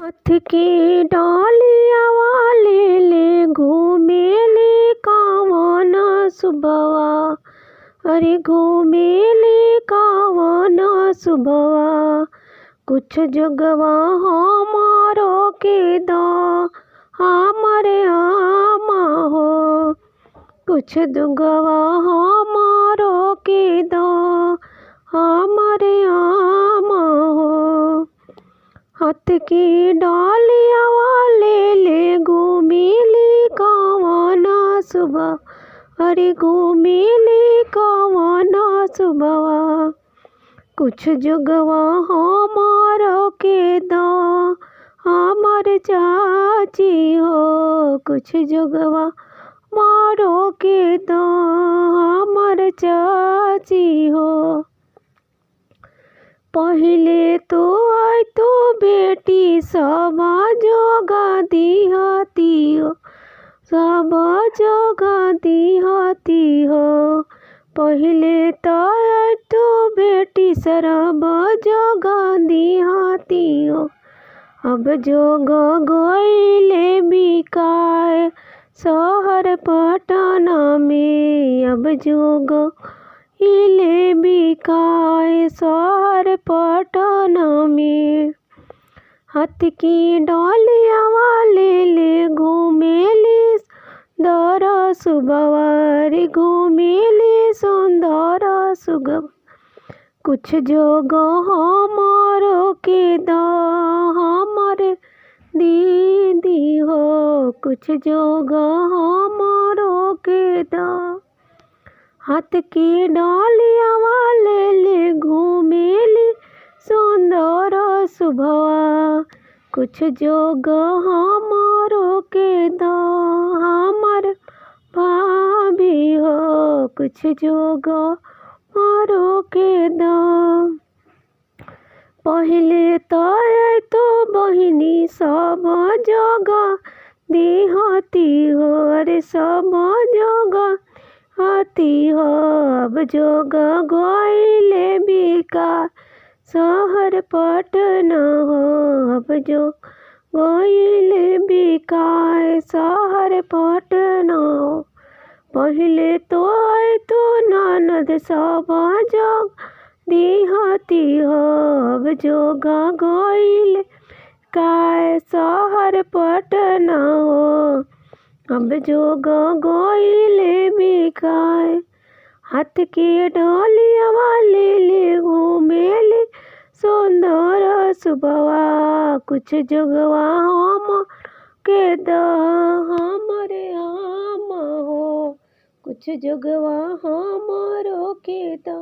हाथ के डालिया वाले ले घूमेले कावन सुबवा। अरे घूमेले कावन सुबवा। कुछ जगवा हमारो के दा हमारे आमा हो। कुछ दुगवा हमारो के दा हमारे आमा हो। हाथ की डालिया वाले ले घूमेले कावन सुबह। अरे घूमेले कावन सुबवा। कुछ जुगवा हमारा के दा हमार चाची हो। कुछ जुगवा मारो के दा हमार चाची हो। पहले तो आई तो बेटी सब जोगा दिहती हो। सब जोगा दिहती हो। पहले तो आई तो बेटी सब जोगा दिहती हो। अब जोगा गइले बिकाए शहर पटना में। अब जोगा इले बिकाए शहर पटना में। हाथ की डालिया वाले ले घूमेले सुंदर सुबवा। रे घूमेले सुंदर सुबवा। कुछ जोगा हमारो के दा हमारे दीदी हो। कुछ जोगा हमारो के दा। हाथ की डालिया वाले ले घूमेले सुंदर सुबवा। कुछ जोगा हमारो के दा हमार भाभी हो। कुछ जोगा हमारो के दा। पहले तो बहिनी सब जोगा दिहती हो। अरे सब जोगा हाथी हो। अब जोगा गइले बिका शहर पटना हो। अब जो गइले बिकाए शहर पटना हो। पहले तो आई तो ननद सब जोगा दिहती हो। अब जोगा गइले बिकाए शहर पटना हो। अब जोगा गइले बिकाए। हाथ के डालिया वाले ले घूमेले सुंदर सुबवा। कुछ जगवा हम के दा हमारे आमा हो। कुछ जगवा हमारो के दा।